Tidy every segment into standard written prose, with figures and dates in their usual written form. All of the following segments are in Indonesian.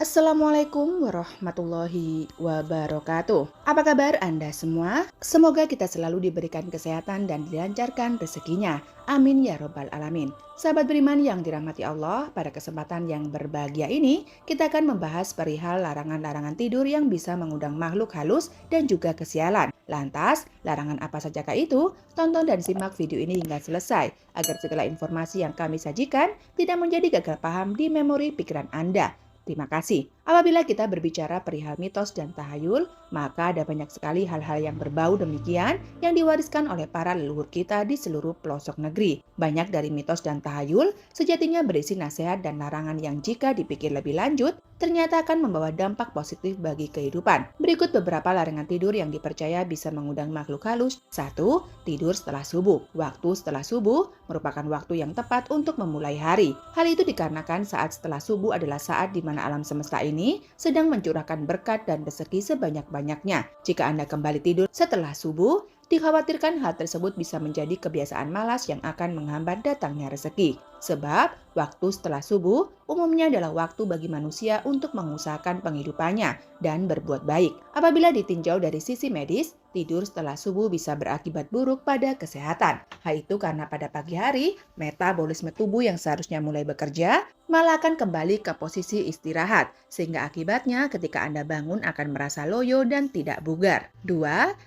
Assalamualaikum warahmatullahi wabarakatuh. Apa kabar Anda semua? Semoga kita selalu diberikan kesehatan dan dilancarkan rezekinya. Amin ya robbal alamin. Sahabat beriman yang dirahmati Allah, pada kesempatan yang berbahagia ini, kita akan membahas perihal larangan-larangan tidur yang bisa mengundang makhluk halus dan juga kesialan. Lantas, larangan apa sajakah itu? Tonton dan simak video ini hingga selesai, agar segala informasi yang kami sajikan tidak menjadi gagal paham di memori pikiran Anda. Terima kasih. Apabila kita berbicara perihal mitos dan tahayul, maka ada banyak sekali hal-hal yang berbau demikian yang diwariskan oleh para leluhur kita di seluruh pelosok negeri. Banyak dari mitos dan tahayul sejatinya berisi nasihat dan larangan yang jika dipikir lebih lanjut, ternyata akan membawa dampak positif bagi kehidupan. Berikut beberapa larangan tidur yang dipercaya bisa mengundang makhluk halus. 1. Tidur setelah subuh. Waktu setelah subuh merupakan waktu yang tepat untuk memulai hari. Hal itu dikarenakan saat setelah subuh adalah saat di mana alam semesta ini sedang mencurahkan berkat dan rezeki sebanyak-banyaknya. Jika Anda kembali tidur setelah subuh, dikhawatirkan hal tersebut bisa menjadi kebiasaan malas yang akan menghambat datangnya rezeki. Sebab, waktu setelah subuh umumnya adalah waktu bagi manusia untuk mengusahakan penghidupannya dan berbuat baik. Apabila ditinjau dari sisi medis, tidur setelah subuh bisa berakibat buruk pada kesehatan. Hal itu karena pada pagi hari, metabolisme tubuh yang seharusnya mulai bekerja malah akan kembali ke posisi istirahat, sehingga akibatnya ketika Anda bangun akan merasa loyo dan tidak bugar. 2.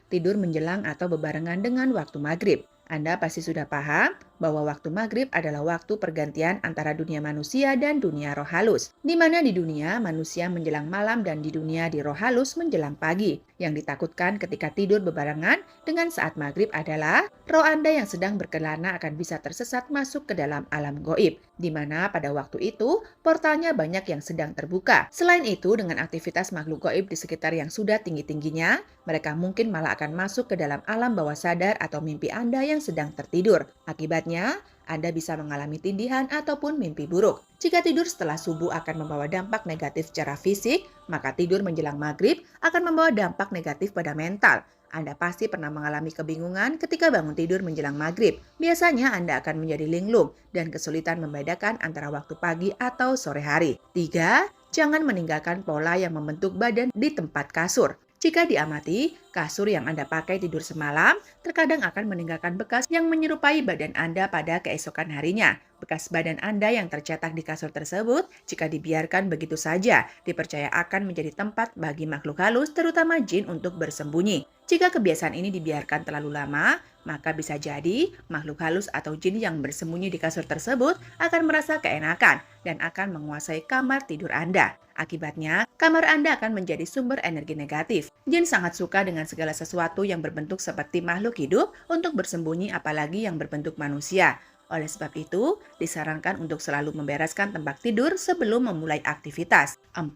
Tidur menjelang atau bebarengan dengan waktu maghrib. Anda pasti sudah paham bahwa waktu maghrib adalah waktu pergantian antara dunia manusia dan dunia roh halus. Di mana di dunia manusia menjelang malam dan di dunia di roh halus menjelang pagi. Yang ditakutkan ketika tidur bebarengan dengan saat maghrib adalah roh Anda yang sedang berkelana akan bisa tersesat masuk ke dalam alam goib. Di mana pada waktu itu portalnya banyak yang sedang terbuka. Selain itu dengan aktivitas makhluk goib di sekitar yang sudah tinggi-tingginya, mereka mungkin malah akan masuk ke dalam alam bawah sadar atau mimpi Anda yang sedang tertidur. Akibatnya, Anda bisa mengalami tindihan ataupun mimpi buruk. Jika tidur setelah subuh akan membawa dampak negatif secara fisik, maka tidur menjelang maghrib akan membawa dampak negatif pada mental. Anda pasti pernah mengalami kebingungan ketika bangun tidur menjelang maghrib. Biasanya Anda akan menjadi linglung dan kesulitan membedakan antara waktu pagi atau sore hari. 3. Jangan meninggalkan pola yang membentuk badan di tempat kasur. Jika diamati, kasur yang Anda pakai tidur semalam terkadang akan meninggalkan bekas yang menyerupai badan Anda pada keesokan harinya. Bekas badan Anda yang tercetak di kasur tersebut, jika dibiarkan begitu saja, dipercaya akan menjadi tempat bagi makhluk halus, terutama jin untuk bersembunyi. Jika kebiasaan ini dibiarkan terlalu lama, maka bisa jadi makhluk halus atau jin yang bersembunyi di kasur tersebut akan merasa keenakan dan akan menguasai kamar tidur Anda. Akibatnya, kamar Anda akan menjadi sumber energi negatif. Jin sangat suka dengan segala sesuatu yang berbentuk seperti makhluk hidup untuk bersembunyi, apalagi yang berbentuk manusia. Oleh sebab itu, disarankan untuk selalu membereskan tempat tidur sebelum memulai aktivitas. 4.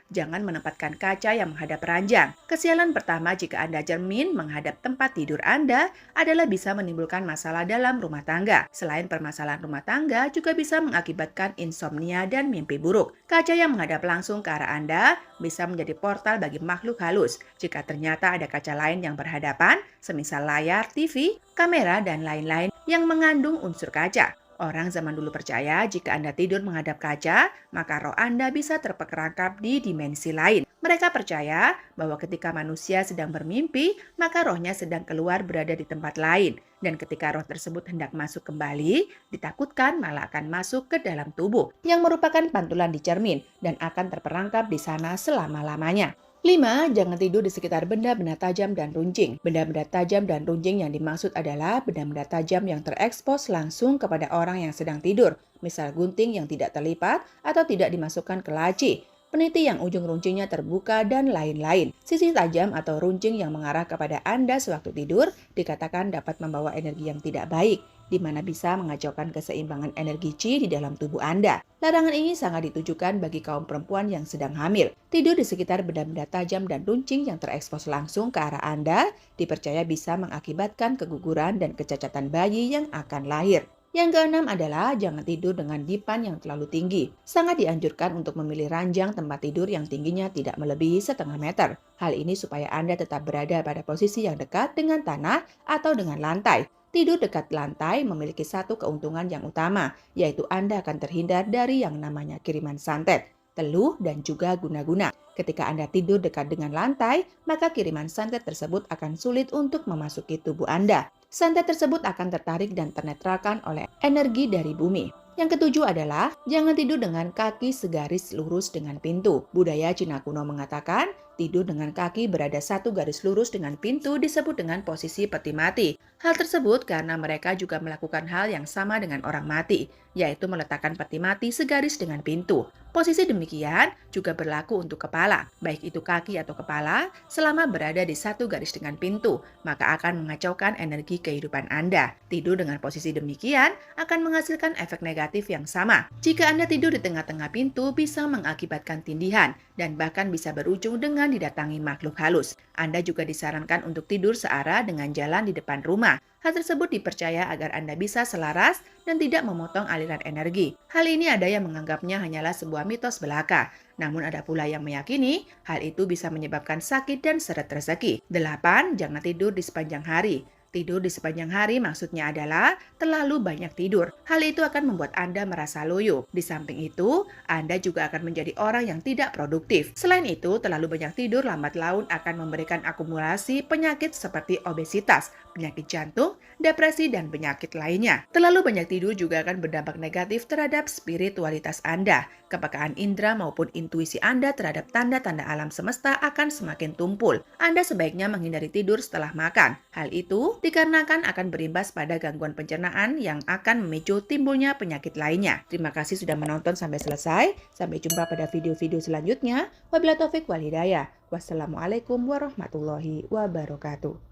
Jangan menempatkan kaca yang menghadap ranjang. Kesialan pertama jika Anda cermin menghadap tempat tidur Anda adalah bisa menimbulkan masalah dalam rumah tangga. Selain permasalahan rumah tangga, juga bisa mengakibatkan insomnia dan mimpi buruk. Kaca yang menghadap langsung ke arah Anda bisa menjadi portal bagi makhluk halus. Jika ternyata ada kaca lain yang berhadapan, semisal layar, TV, kamera, dan lain-lain yang mengandung unsur kaca. Orang zaman dulu percaya jika Anda tidur menghadap kaca, maka roh Anda bisa terperangkap di dimensi lain. Mereka percaya bahwa ketika manusia sedang bermimpi, maka rohnya sedang keluar berada di tempat lain. Dan ketika roh tersebut hendak masuk kembali, ditakutkan malah akan masuk ke dalam tubuh, yang merupakan pantulan di cermin, dan akan terperangkap di sana selama-lamanya. 5. Jangan tidur di sekitar benda-benda tajam dan runcing. Benda-benda tajam dan runcing yang dimaksud adalah benda-benda tajam yang terekspos langsung kepada orang yang sedang tidur, misal gunting yang tidak terlipat atau tidak dimasukkan ke laci, peniti yang ujung runcingnya terbuka, dan lain-lain. Sisi tajam atau runcing yang mengarah kepada Anda sewaktu tidur dikatakan dapat membawa energi yang tidak baik, di mana bisa mengacaukan keseimbangan energi Qi di dalam tubuh Anda. Larangan ini sangat ditujukan bagi kaum perempuan yang sedang hamil. Tidur di sekitar benda-benda tajam dan runcing yang terekspos langsung ke arah Anda dipercaya bisa mengakibatkan keguguran dan kecacatan bayi yang akan lahir. Yang keenam adalah jangan tidur dengan dipan yang terlalu tinggi. Sangat dianjurkan untuk memilih ranjang tempat tidur yang tingginya tidak melebihi setengah meter. Hal ini supaya Anda tetap berada pada posisi yang dekat dengan tanah atau dengan lantai. Tidur dekat lantai memiliki satu keuntungan yang utama, yaitu Anda akan terhindar dari yang namanya kiriman santet. teluh, dan juga guna-guna. Ketika Anda tidur dekat dengan lantai, maka kiriman santet tersebut akan sulit untuk memasuki tubuh Anda. Santet tersebut akan tertarik dan ternetralkan oleh energi dari bumi. Yang ketujuh adalah, jangan tidur dengan kaki segaris lurus dengan pintu. Budaya Cina kuno mengatakan, tidur dengan kaki berada satu garis lurus dengan pintu disebut dengan posisi peti mati. Hal tersebut karena mereka juga melakukan hal yang sama dengan orang mati, yaitu meletakkan peti mati segaris dengan pintu. Posisi demikian juga berlaku untuk kepala, baik itu kaki atau kepala, selama berada di satu garis dengan pintu, maka akan mengacaukan energi kehidupan Anda. Tidur dengan posisi demikian akan menghasilkan efek negatif yang sama. Jika Anda tidur di tengah-tengah pintu, bisa mengakibatkan tindihan dan bahkan bisa berujung dengan didatangi makhluk halus. Anda juga disarankan untuk tidur searah dengan jalan di depan rumah. Hal tersebut dipercaya agar Anda bisa selaras dan tidak memotong aliran energi. Hal ini ada yang menganggapnya hanyalah sebuah mitos belaka. Namun ada pula yang meyakini hal itu bisa menyebabkan sakit dan seret rezeki. 8. Jangan tidur di sepanjang hari. Tidur di sepanjang hari maksudnya adalah terlalu banyak tidur. Hal itu akan membuat Anda merasa loyo. Di samping itu, Anda juga akan menjadi orang yang tidak produktif. Selain itu, terlalu banyak tidur lambat laun akan memberikan akumulasi penyakit seperti obesitas, penyakit jantung, depresi, dan penyakit lainnya. Terlalu banyak tidur juga akan berdampak negatif terhadap spiritualitas Anda. Kepekaan indera maupun intuisi Anda terhadap tanda-tanda alam semesta akan semakin tumpul. Anda sebaiknya menghindari tidur setelah makan. Hal itu dikarenakan akan berimbas pada gangguan pencernaan yang akan memicu timbulnya penyakit lainnya. Terima kasih sudah menonton sampai selesai. Sampai jumpa pada video-video selanjutnya. Wabillahi taufik wal hidayah. Wassalamualaikum warahmatullahi wabarakatuh.